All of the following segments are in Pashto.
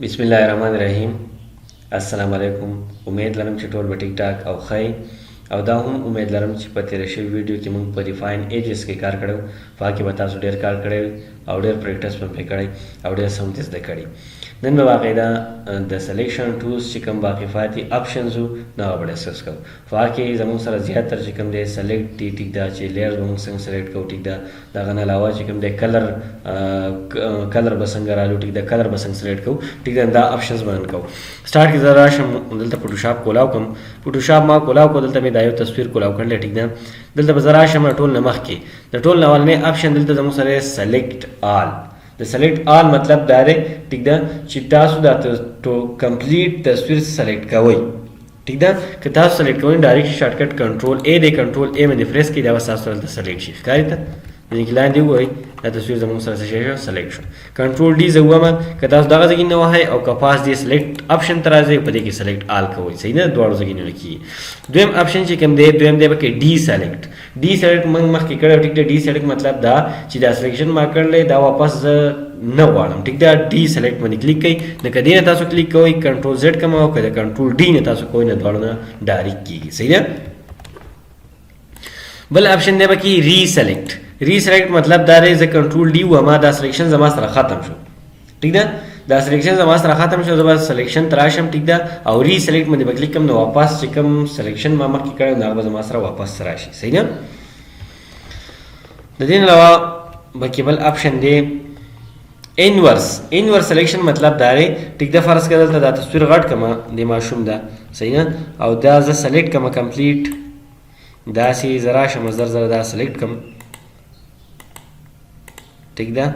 بسم الله الرحمن الرحیم. السلام علیکم. امید لرم چې ټول به ټیک ټاک او ښه او دا هم امید لرم چې په تېره شوي ویډیو کې موږ په ریفاین ایجز کې کار کړی په هغه کې به تاسو ډېر کار کړی او ډېر پریکټس به پرې کړی او ډېر څه هم دې زده کړي. نن به باقاعده د سلیکشن ټولز چې کوم باقي پاتې آپشنز وو نو هغه به ډسکس کوو. په هغه کې زموږ سره زیاتره چې کوم دی سلیکټ دی ټیک ده چې لیئرز به موږ څنګه سلیکټ کوو ټیک ده. د هغه نه علاوه چې کوم دی کلر به څنګه رالو ټیک ده کلر به څنګه سلیکټ کوو ټیک ده. دا آپشنز به نن کوو. سټارټ کې زه راشم دلته فوټوشاپ کولاو کوم. فوټوشاپ ما کولاو کو دلته مې دا یو تصویر کولاو کړلی ټیک ده. دلته به زه راشم ټول نه مخکې د ټول نه اولنی آپشن دلته زموږ سره سلیکټ آل. د سلیکټ آل مطلب دا دی ټیک ده چې تاسو دا کمپلیټ تصویر سلیکټ کوئ ټیک ده. که تاسو سلیکټ کوئ ډایرکټ شارټکټ کنټرول ای دی کنټرول ای باندې پریس کړئ دا به ستاسو دلته سلیکټ شي. ښکاري ته یعنې کې لاندې ووایئ دا تصویر زموږ سره څه شی شو سلیکټ شو. کنټرول ډي زه ووایم که تاسو دغه ځای کې نه وهئ او که پاس دې سلیکټ آپشن ته راځئ په دې کې سلیکټ آل کوئ صحیح نه دواړو ځایونو کې. دویم آپشن چې کوم دی دویم دی پکې ډي سلیکټ. ډي سلیکټ موږ مخکې کړی ټیک ده. ډي سلیکټ مطلب دا چې دا سلیکشن ما کړلی دا واپس زه نه غواړم ټیک ده. ډي سلیکټ باندې کلیک کوئ نه که دې نه تاسو کلیک کوئ کنټرول زیډ کوم او که د کنټرول ډي نه تاسو کوئ نه دواړو نه ډایرکټ کېږي صحیح ده. بل آپشن دی پکې ری سلیکټ. ری سلیکټ مطلب دا دی زه کنټرول ډي وما دا سلیکشن زما سره ختم شو ټیک ده. دا سلیکشن زما سره ختم شو زه به سلیکشن ته راشم ټیک ده او ری سلیکټ باندې به کلیک کوم نو واپس چې کوم سلیکشن ما مخکې کړی نو هغه به زما سره واپس راشي صحیح ده. د دې نه علاوه بلکې بل آپشن دی انورس. انورس سلیکشن مطلب دا دی ټیک ده فرض کړه دلته دا تصویر غټ کړمه د ماشوم ده صحیح نه او دا زه سلیکټ کړمه کمپلیټ داسې زه راشم زر زر دا سلیکټ کړم ټیک ده.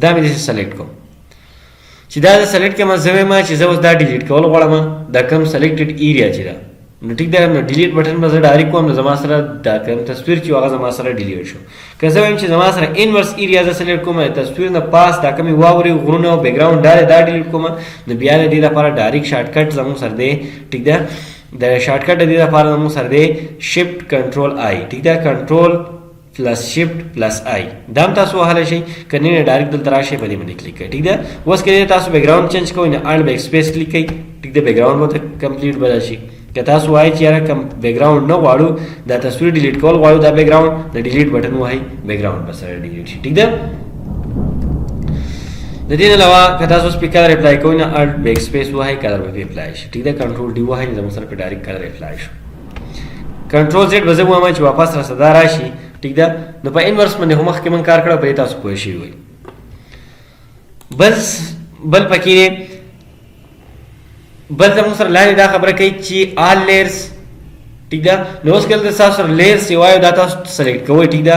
دا مې داسې سلیکټ کوم چې دا زه سلیکټ کړم زه وایم چې زه اوس دا ډیلیټ کول غواړم دا کوم سلیکټډ ایریا چې ده نو ټیک ده نو ډیلیټ بټن به زه ډایرکټ کوم نو زما سره دا کوم تصویر چې هغه زما سره ډیلیټ شو. که زه وایم چې زما سره انورس ایریا زه سلیکټ کوم تصویر نه پاس دا کومې واورې غرونه او بیکګراوند دا ډیلیټ کوم نو بیا د دې لپاره ډایرکټ شارټکټ زموږ سره دی ټیک ده. د شارټکټ د دې لپاره زموږ سره دی شفټ کنټرول آی ټیک ده. کنټرول پلس شفټ پلس آی دا هم تاسو وهلی شئ که نه ډایرکټ دلته راشئ په دې باندې کلیک کړئ ټیک ده. اوس که تاسو بیکګراوند چینج کوئ نه الټ بیک سپیس کلیک کړئ ټیک ده بیکګراوند به کمپلیټ بدل شي. که تاسو وایئ چې یاره کم بیکګراوند نه غواړو دا تصویر ډیلیټ کول غواړو دا بیکګراوند د ډیلیټ بټن وهئ بیکګراوند به سره ډیلیټ شي ټیک ده. د دې نه علاوه که تاسو اوس پې کلر اپلای کوئ نه الټ بیک سپیس وهئ کلر به پې اپلای شي ټیک ده. کنټرول ډي وهئ زموږ سره پې ډایرکټ کلر اپلای شو. کنټرول زیډ به زه ووایم چې واپس راسه دا راشي ټیک ده. نو په انورس باندې خو مخکې موږ کار کړی په دې تاسو پوه شوي وئ. بل پکې بل زموږ سره لاندې دا خبره کوي چې آل لیئرز ټیک ده. نو اوس کله تاسو سره لیئرز چې وایو دا تاسو سلیکټ کوئ ټیک ده.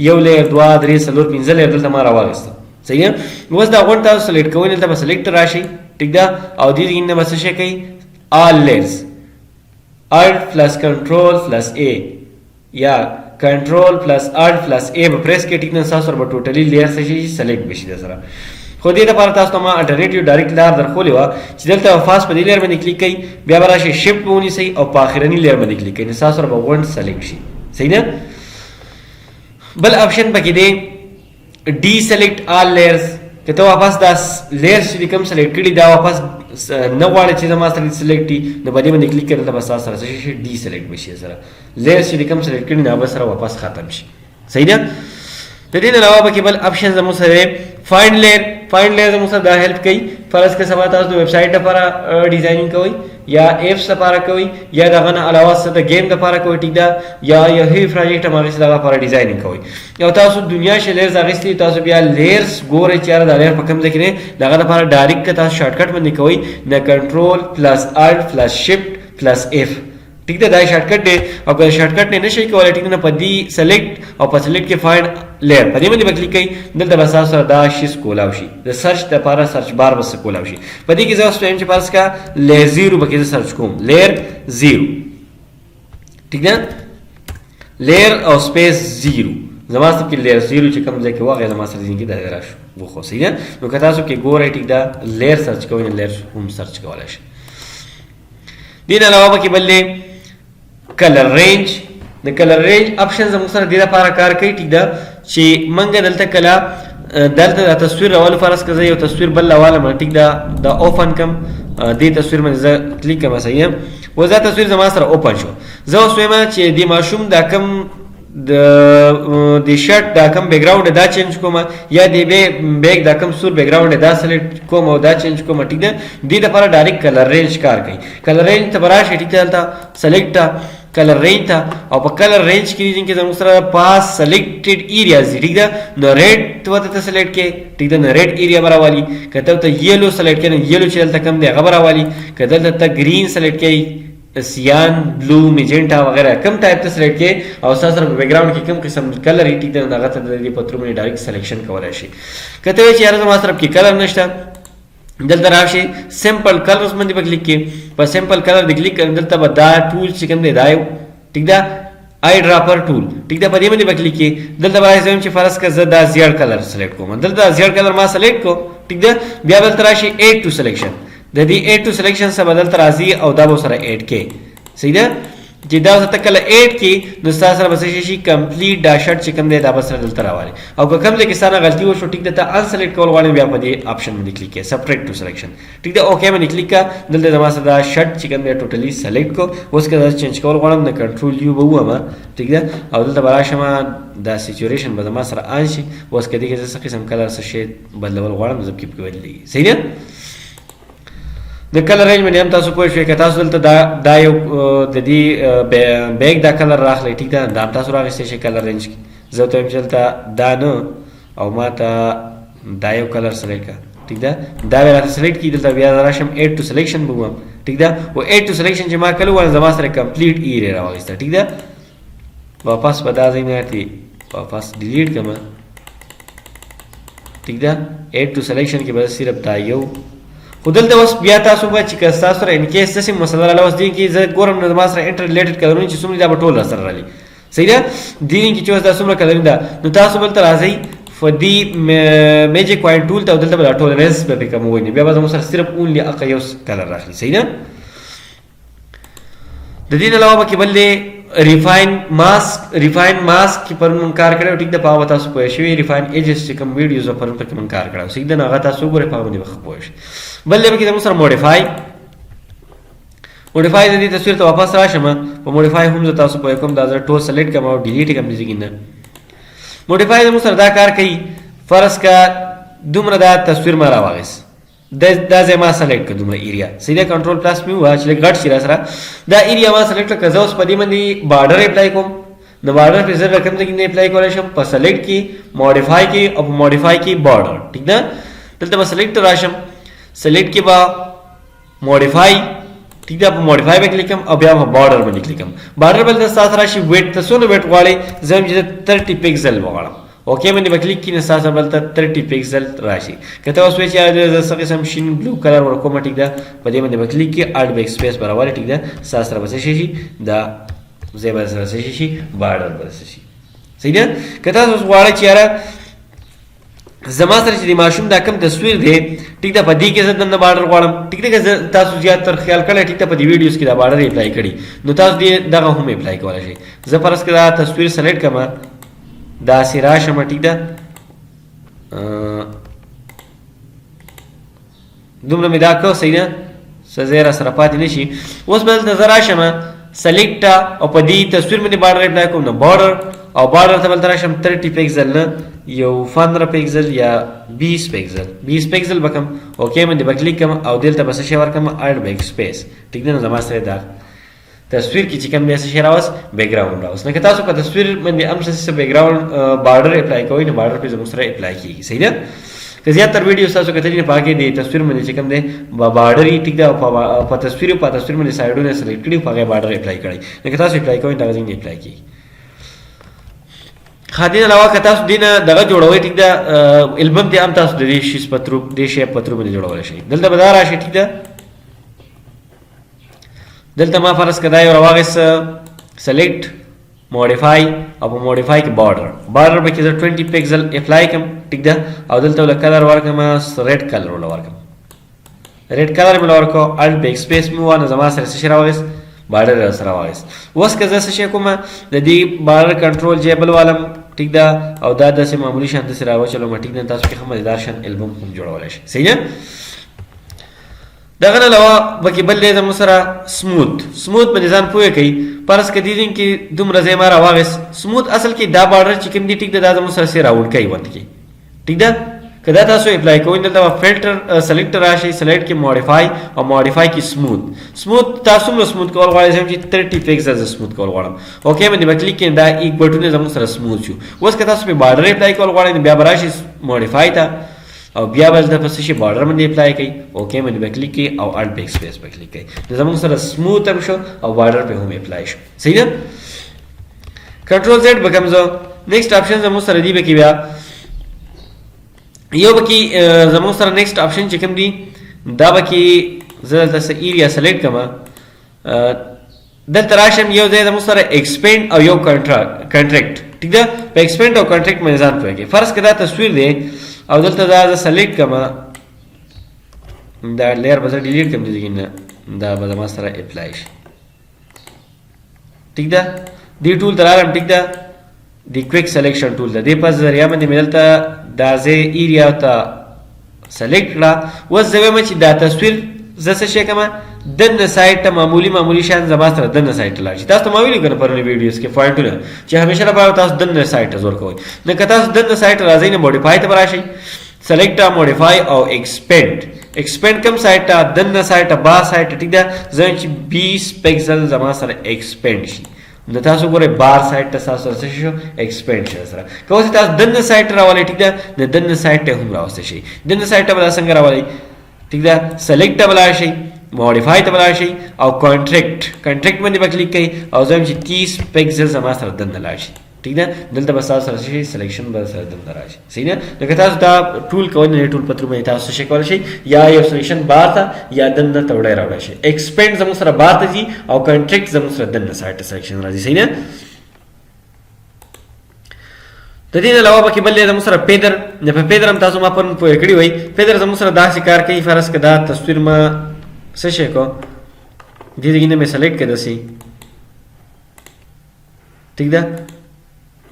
یو لیئر دوه درې څلور پنځه لیئر دلته ما راواخیسته صحیح ده. اوس دا غونډ تاسو سلیکټ کوئ دلته به سلیکټ راشئ ټیک ده او دې ځای نه به څه شی کوئ آل لیئرز الټ پلس کنټرول پلس ای یا کنټرول پلس الټ پلس ای به پریس کړئ ټیک ده. تاسو سره به ټوټلي لیئر څه شي سلیکټ بشي در سره. خو دې لپاره تاسو ته ما الټرنیټیو ډایرکټ لار درښولې وه چې دلته فاست په دې لیئر باندې کلیک کوئ بیا به راشئ شفټ به ونیسئ او په آخرني لیئر باندې کلیک کوئ نو تاسو سره به غونډ سلیکټ شي صحیح ده. بل آپشن پکې دی ډي سلیکټ آل لیئرز. که ته واپس دا لیئرز چې کوم سلیکټ کړي دا واپس نه غواړې چې زما سره سلیکټ وي نو په دې باندې کلیک کړئ دلته به ستاسو سره څه شي ډي سلیکټ به شي سره. لیئرز چې کوم سلیکټ کړي نو هغه سره واپس ختم شي صحیح ده. د دې نه علاوه پکې بل آپشن زموږ سره دی فایند لیئر. فایند لیئر زموږ سره دا هیلپ کوي فرض که سبا تاسو د ویب سایټ لپاره ډیزاینینګ کوئ یا ایپس لپاره کوئ یا دغه نه علاوه څه د گیم لپاره کوئ ټیک ده یا یو هیوی پروجیکټ هم اخیستل هغه لپاره ډیزاینینګ کوئ او تاسو دنیا شي لیئرز اخیستي تاسو بیا لیئرز ګورئ چې یاره دا لیئر په کوم ځای کې دی د هغه لپاره ډایرکټ که تاسو شارټکټ باندې کوئ نه کنټرول پلس الټ پلس شفټ پلس اف ټیک ده. دا شارټکټ دی او که شارټکټ نه نشئ کولی ټیک ده په دې سلیکټ او په سلیکټ کې فایند لیئر په دې باندې به کلیک کوئ دلته به ستاسو سره دا شیز کولاو شي د سرچ دپاره سرچ بار به کولاو شي. په دې کې زه اوس وایم چې فرض کا لیئر زیرو پکې زه سرچ کوم لیئر زیرو ټیک ده لیئر او سپیس زیرو زما سره کې لیئر زیرو چې کوم ځای کې واغې زما سره ځینې کې دا راشو وخو صحیح ده. نو که تاسو کې ګورئ ټیک ده لیئر سرچ کوئ نو لیئر هم سرچ کولی شئ. دې نه علاوه پکې بل دی کلر رینج. د کلر رینج آپشن زموږ سره دې لپاره کار کوي ټیک ده چې موږ دلته کله دلته دا تصویر راولو فرض که زه یو تصویر بل راوالم ټیک ده دا اوپن کم دې تصویر باندې زه کلیک کوم صحیح اوس دا تصویر زما سره اوپن شو زه اوس وایم چې د ماشوم دا کم د شرټ دا کم بیک گراوند دا چینج کوم یا د بیک دا کم سور بیک گراوند دا سلیکټ کوم او دا چینج کوم ټیک ده دې لپاره ډایرکټ کلر رینج کار کوي کلر رینج ته براشي ټیک ده دلته سلیکټ کلر رینج ته او په کلر رینج کې چې زموږ سره پاس سلیکټډ ایریاز دي ټیک ده نو ریډ ته سلیکټ کې ټیک ده نو ریډ ایریا براوالي کته ته یلو سلیکټ کړي یلو چې دلته کم دی هغه براوالي کته دلته گرین سلیکټ کړي سیان بلو میجنټا وغیرہ کم ټایپ ته سلیکټ کې او تاسو سره په بیک گراوند کې کم قسم کلر ای ټیک ده هغه ته د پترو باندې ډایرکټ سلیکشن کولای شي کته چې یاره زما سره کې کلر نشته دلته راشي سمپل کلرز باندې په کلیک کې په سمپل کلر دی کلیک کړئ دلته به دا ټول چې کوم دی دا یو ټیک ده آی ډراپر ټول ټیک ده په دې باندې په کلیک کې دلته به راځم چې فرض کړه زه دا زیړ کلر سلیکټ کوم دلته زیړ کلر ما سلیکټ کو ټیک ده بیا دلته راشي ایډ ټو سلیکشن د دې ایډ ټو سلیکشن سره بدل تر راځي او دا به سره ایډ کې صحیح ده چې دا څه کله ایډ کې نو تاسو سره بس شي کمپلیټ دا شرټ چې کوم دی دا به سره دلته راوړي او که کوم ځای کې ستاسو غلطي وشو ټیک ده ته ان سلیکټ کول غواړئ بیا په دې آپشن باندې کلیک کړئ سپریټ ټو سلیکشن ټیک ده اوکے باندې کلیک کړه دلته زما سره دا شرټ چې کوم دی ټوټلی سلیکټ کو اوس که دا چینج کول غواړم د کنټرول یو به ووم ټیک ده او دلته به راشم دا سیچوریشن به زما سره آن شي اوس که دې کې زه څه قسم کلر څه شی بدلول غواړم زه کیپ کولی صحیح ده د کلر رینج باندې هم تاسو پوه شئ که تاسو دلته دا یو د دې بیک دا کلر راخلی ټیک ده دا هم تاسو راغستی شئ کلر رینج کې زه ورته وایم چې دلته دا نه او ما ته دا یو کلر سلیکټ کړه ټیک ده دا به راته سلیکټ کړي دلته بیا راشم ایډ ټو سلیکشن به ووایم ټیک ده او ایډ ټو سلیکشن چې ما کله ووایم زما سره کمپلیټ ایریا راواخیسته ټیک ده واپس به دا ځای نه واپس ډیلیټ کړم ټیک ده ایډ ټو سلیکشن کې به صرف دا یو خو دلته اوس بیا تاسو به چې که ستاسو سره ان کیس داسې مسله راغله اوس دې کې زه ګورم نو زما سره انټر ریلیټډ کلرونه چې څومره دا به ټول راسره رالي صحیح ده دې کې چې اوس دا څومره کلرونه ده نو تاسو بلته راځئ فدي میجیک پوینټ ټول ته دلته به دا ټولرنس به پې کموئ نه بیا به زموږ سره صرف اونلی هغه یو کلر راخلي صحیح ده د دې نه علاوه پکې بل دی ریفاین ماسک کې پرون من کار کړی ټیک ده په هغه تاسو پوه شوي ریفاین ایجز چې کوم ویډیوز پرون پکې من کار کړی صحیح ده نو هغه تاسو وګورئ په هغه باندې به ښه پوه شئ بل دی پکې زموږ سره موډیفای د دې تصویر ته واپس راشم په موډیفای هم زه تاسو پوه کوم دا زه ټول سلیکټ کوم او ډیلیټ کوم دې کې نه موډیفای زموږ سره دا کار کوي فرض کا دومره دا تصویر ما راواغیست دا ځای ما سلیکټ کړ دومره ایریا صحیح ده کنټرول پلس مې ووهه چې لږ غټ شي را سره دا ایریا ما سلیکټ کړه که زه اوس په دې باندې بارډر اپلای کوم نو بارډر پې زه کوم ځای کې نه اپلای کولی شم په سلیکټ کې موډیفای کې او په موډیفای کې بارډر ټیک ده دلته به سلیکټ راشم سلیکټ کې به موډیفای ٹھیک ده په موډیفای به کلیک کوم او بیا په بارډر باندې کلیک کوم بارډر بل د ساتھ راشي ویټ ته څونه ویټ غواړي زه هم چې 30 پکسل وغواړم اوکے باندې به کلیک کړئ نو ستاسو بلته 30 پکسل راشي که ته اوس وایې چې څه قسم شین بلو کلر ورکوم ټیک ده په دې باندې به کلیک کړئ اډ بیک سپیس به راولئ ټیک ده ستاسو سره به څه شي دا ځای به سره څه شي بارډر به څه شي صحیح ده که تاسو اوس غواړئ چې یاره زما سره چې د ماشوم دا کم تصویر دی ټیک ده په دې کې زه دننه بارډر غواړم ټیک ده که تاسو زیات تر خیال کړی ټیک ده په دې ویډیوز کې دا بارډر اپلای کړي نو تاسو دې دغه هم اپلای کولی شئ زه فرض کړه دا تصویر سلیکټ کړم داسې راشم ټیک ده دومره مې دا کړو صحیح ده څه ځای را سره پاتې نه شي اوس به دلته زه راشم سلیکټ او په دې تصویر باندې بارډر اپلای کوم نو بارډر او بارډر ته بلته راشم 30 پکسل نه یو 15 پکسل یا 20 پکسل به کوم اوکې باندې به کلیک کوم او دلته به څه شی ورکوم اډ بیک سپیس ټیک ده نو زما سره دا تصویر کې چې کوم دی څه شی راوست بیک ګراوند راوست نو که تاسو په تصویر باندې هم څه بیک ګراوند بارډر اپلای کوئ نو بارډر پې زموږ سره اپلای کېږي صحیح ده که زیاتره ویډیوز تاسو کتلي نه په هغې د تصویر باندې چې کوم دی بارډر یې ټیک ده او په تصویر باندې سایډونه سلیکټ کړي په هغې بارډر اپلای کړی نو که تاسو اپلای کوئ نو دغه ځای نه اپلای کېږي خادین علاوه که تاسو دې نه دغه جوړوئ ټیک ده البم دې هم تاسو د دې شیز په ترو دې شیپ په ترو باندې جوړولی شئ دلته به دا راشي ټیک ده دلته ما فرض کړه دا یو راواغېست سلیکټ موډیفای او په موډیفای کې بارډر به کې زه 20 پکسل اپلای کوم ټیک ده او دلته ول کلر ورکوم ریډ کلر ول ورکوم ریډ کلر مې ورکو الټ بیک سپیس مې وانه زما سره څه راوغېست بارډر سره راوغېست اوس که زه څه شی کوم د دې بارډر کنټرول جیبل والم ټیک ده او دا داسې معمولي شان داسې راوچلوم ټیک ده تاسو کې ښه مزیدار شان البم هم جوړولی شئ صحیح ده دغه نه علاوه بکې بل دی زموږ سره سموت باندې ځان پوهه کوي فرض که دې دین کې دومره ځای ما راواغېست سموت اصل کې دا بارډر چې کوم دی ټیک ده دا زموږ سره سې راوړکوي ورته کې ټیک ده که دا تاسو اپلای کوئ دلته به فلټر سلیکټ راشئ سلیکټ کې موډیفای او موډیفای کې سموت تاسو څومره سموت کول غواړئ زه چې 30 پکسل سموت کول غواړم اوکې باندې به کلیک کړئ دا ایک بټونه زموږ سره سموت شو اوس که تاسو په بارډر اپلای کول غواړئ بیا به راشئ موډیفای ته او بیا به د پس شي بارډر باندې اپلای کړئ اوکې باندې به کلیک کړئ او الټ بیک سپیس په کلیک کړئ زموږ سره سموت هم شو او بارډر په هم اپلای شو صحیح ده کنټرول زد becomes نیکسٹ آپشن زموږ سره دی به کې بیا یو بکی زموږ سره نیکسٹ آپشن چې کوم دی دا بکی زه دلته څه ایریا سلیکټ کړم دلته راشم یو ځای زموږ سره ایکسپینډ او یو کنټریکټ ټیک ده په ایکسپینډ او کنټریکټ باندې ځان پوهېږئ فرض که دا تصویر دی او دلته دا زه سلیکټ کړم دا لیر به زه ډیلیټ کړم دې ځای نه دا به زما سره اپلای شي ټیک ده دې ټول ته رالم ټیک ده د کویک سلیکشن ټول ده دې په ذریعه باندې مې دلته دا زه ایریا ته سلیکټ کړه اوس زه وایم چې دا تصویر زه څه شی کوم دننه سایډ ته معمولي شان زما سره دننه سایډ ته لاړ شي تاسو ته ما ویلي که نه پرونی ویډیوز کې پوینټونه چې همیشه لپاره تاسو دننه سایډ ته زور کوئ نو که تاسو دننه سایډ ته راځئ نو موډیفای ته به راشئ سلیکټ موډیفای او ایکسپینډ کوم سایډ ته دننه سایډ ته با سایډ ته ټیک ده زه چې 20 پکسل زما سره ایکسپینډ شي نو تاسو ګورئ بار سایډ ته تاسو سره څه شو ایکسپینډ شي سره که اوس تاسو دننه سایډ ته راولئ ټیک ده د دننه سایډ ته هم راوستی شئ دننه سایډ ته به دا څنګه راولئ ټیک ده سلیکټ ته به لاړ شئ موډیفای ته به لاړ شئ او کنټریکټ باندې به کلیک کوئ او زه وایم چې 30 پکسل زما سره دننه لاړ شي ټیک ده دلته به تاسو سره شي سلیکشن به سره دننه راشي صحیح ده نو که تاسو دا ټول کوئ نو ټول په تر باندې تاسو شي کولی شئ یا یو سلیکشن بار ته یا دننه ته وړی راوړی شئ ایکسپینډ زموږ سره بار ته ځي او کنټریکټ زموږ سره دننه سایډ ته سلیکشن راځي صحیح ده د دې نه علاوه پکې بل دی زموږ سره پیدر نه په پیدر هم تاسو ما پرون پوهه کړي وئ پیدر زموږ سره داسې کار کوي فرض که دا تصویر ما څه شی کو دې ځای نه مې سلیکټ کړه داسې ټیک ده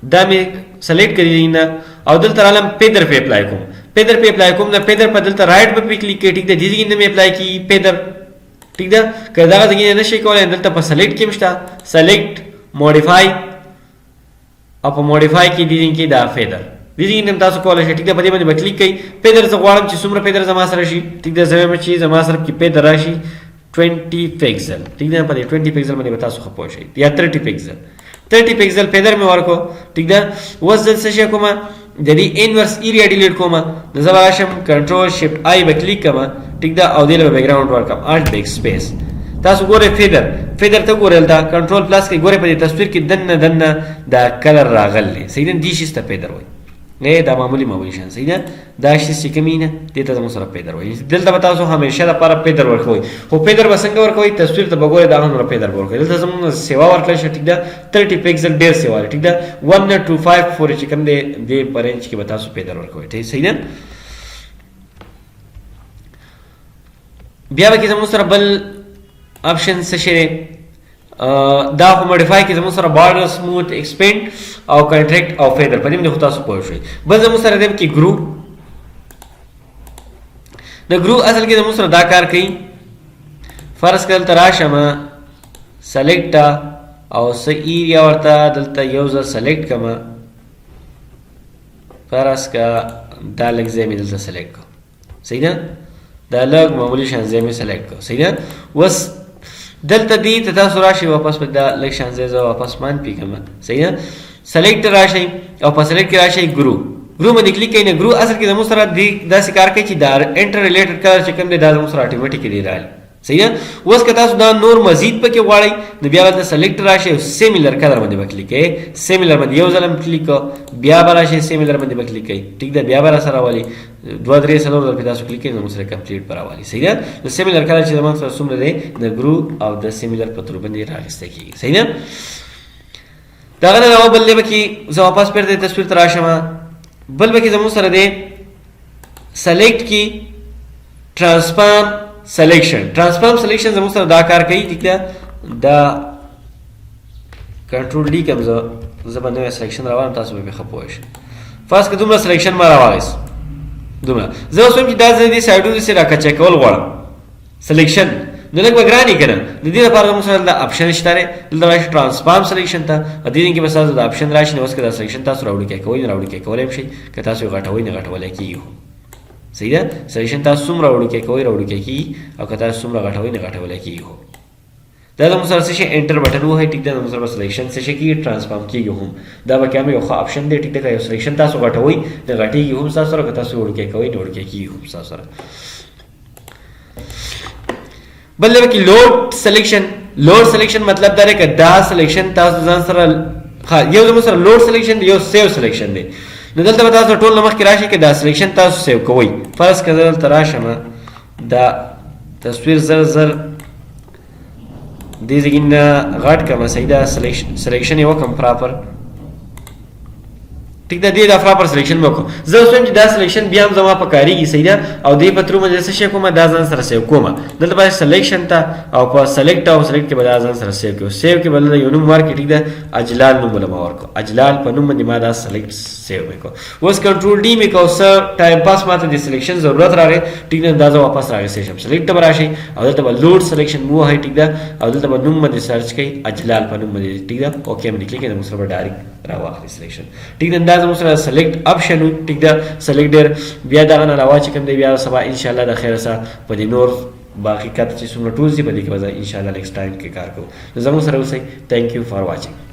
دا مې سلیکټ کړي نه او دلته رالم پیدر په اپلای کوم نه پیدر په دلته رائټ په کلیک کړئ ټیک ده دې ځای نه مې اپلای کی پیدر ټیک ده که دغه ځای نه شي کولای دلته په سلیکټ کې مشته سلیکټ موډیفای او په موډیفای کې دي کې دا فیدر دې نیم تاسو کولای شئ ټیک ده په دې باندې به کلیک کړئ پیدر زه غواړم چې څومره پیدر زما سره شي ټیک ده زه وایم چې زما سره کې پیدر راشي 20 پکسل ټیک ده په دې 20 پکسل باندې به تاسو ښه پوه شئ یا 30 پکسل پیدر مې ورکو ټیک ده اوس زه څه شی کوم د دې انورس ایریا ډیلیټ کوم نو زه به راشم کنټرول شفټ آی به کلیک کوم ټیک ده او دې له بیک ګراوند ورکوم الټ بیک سپیس تاسو ګورئ فیدر ته ګورئ دا کنټرول پلس کې ګورئ په دې تصویر کې دننه دا کلر راغلی صحیح ده دې شي ته پیدر وایي نه دا معمولی شان صحیح ده دا شي چې کمی نه دې ته زموږ سره پیدر وایي دلته به تاسو همیشه لپاره پیدر ورکوئ خو پیدر به څنګه ورکوئ تصویر ته به ګورئ دا هم پیدر ورکوئ دلته زموږ سیوا ورکړی شي ټیک ده 30 پکسل ډېر سیوا دی ټیک ده 1.25 پورې چې کوم دی دې په رینج کې به تاسو پیدر ورکوئ ټیک صحیح ده بیا به کې زموږ سره بل آپشن څه شی دی دا خو موډیفای کې زموږ سره بارډر سموت ایکسپینډ او کنټریکټ او فیدر په دې باندې خو تاسو پوه شئ بل زموږ سره دی کې ګرو د ګرو اصل کې زموږ سره دا کار کوي فرض کړه دلته راشم سلیکټ او څه ایریا ورته دلته یو ځل سلیکټ کړم فرض کړه دا لږ ځای مې دلته سلیکټ کړو صحیح ده دا لږ معمولي شان ځای مې سلیکټ کړو صحیح ده اوس دلته دې ته تاسو راشئ واپس په دا لږ شان ځای زه واپس منفي کړم صحیح ده سلیکټ راشئ او په سلیکټ کې راشئ ګرو باندې کلیک کړئ نه ګرو اصل کې زموږ سره داسې کار کوي چې دا انټر ریلیټډ کلر چې کوم دی دا زموږ سره اټومیټیکلی راغلی صحیح ده اوس که تاسو دا نور مزید پکې غواړئ نو بیا به سلیکټ راشئ او سیمیلر کلر باندې به کلیک کړئ سیمیلر باندې یو ځل هم کلیک کړه بیا به راشئ سیمیلر باندې به کلیک کړئ ټیک ده بیا به راسره راولي 2 3 4 ځل پې تاسو کلیک کړئ نو سره کمپلیټ به راولي صحیح ده نو سیمیلر کلر چې زموږ سره څومره دی د ګرو او د سیمیلر په تور باندې راغسته کېږي صحیح ده دغه نه علاوه بل دی به کې زه واپس بیرته تصویر ته راشم بل به کې زموږ سره دی سلیکټ کې ټرانسفارم سلیکشن زموږ سره دا کار کوي ټیک ده دا کنټرول ډي کوم زه زه به نوی سلیکشن راوړم تاسو به ښه پوه شئ. فرض که دومره سلیکشن ما راواخیست دومره زه اوس وایم چې دا زه دې سایډونو داسې راکچه کول غواړم سلیکشن نو لږ به ګران یې که نه د دې لپاره زموږ سره دلته اپشن شته دی دلته راشي ټرانسفارم سلیکشن ته په دې کې به ستاسو د اپشن راشي نو اوس که دا سلیکشن تاسو راوړوکی کوئ نو راوړوکی کولی هم شئ که تاسو یې غټوئ نو غټولی کېږي صحیح ده سلیکشن تاسو څومره راوړوکی کوئ راوړوکی کېږي او که تاسو څومره غټوئ نو غټولی کېږي دا زموږ سره څه شي انټر بټن ووهئ ټیک ده زموږ سره به سلیکشن څه شي کېږي ټرانسفارم کېږي هم دا به کې هم یو ښه اپشن دی ټیک ده که یو سلیکشن تاسو غټوئ نو غټېږي هم ستاسو سره که تاسو یې وړوکی کوئ نو وړوکی کېږي هم ستاسو سره. بل دی کې لوډ سلیکشن مطلب دا دی که دا سلیکشن تاسو ځان سره یو زموږ سره لوډ سلیکشن دی یو سیو سلیکشن دی نو دلته به تاسو ټول نه مخکې راشي که دا سلیکشن تاسو سیو کوئ فرض که زه دلته راشم دا تصویر زر دې ځای نه غټ کړم صحیح ده سلیکشن یې وکړم پراپر ټیک ده دې دا پراپر سلیکشن مې وکړم زه اوس وایم چې دا سلیکشن بیا هم زما په کارېږي صحیح ده او دې په ترو باندې څه شی کومه دا ځان سره سیو کومه دلته باید سلیکشن ته او په سلیکټ او سلیکټ کې به دا ځان سره سیو کړو سیو کې به دلته یو نوم ورکړي ټیک ده اجلال نوم به ما ورکړو اجلال په نوم باندې ما دا سلیکټ سیو مې کړو اوس کنټرول ډي مې کړو څه ټایم پاس ماته د سلیکشن ضرورت راغی ټیک ده دا زه واپس راغلی شم سلیکټ ته به راشئ او دلته به لوډ سلیکشن مو وهئ ټیک ده او دلته به نوم باندې سرچ کړئ اجلال په نوم باندې ټیک ده اوکې باندې کلیک کړئ زموږ سره به ډایرکټ راواخلي سلیکشن ټیک ده دا زموږ سره سلیکټ اپشن ټیک ده سلیکټ ډېر بیا دغه نه علاوه چې کوم دی بیا سبا انشاءالله د خیره سره په دې نور باقي کار چې څومره ټولز دي په دې کې به زه انشاءالله نیکسټ ټایم کې کار کوم نو زموږ سره اوسئ تھینک یو فار واچینګ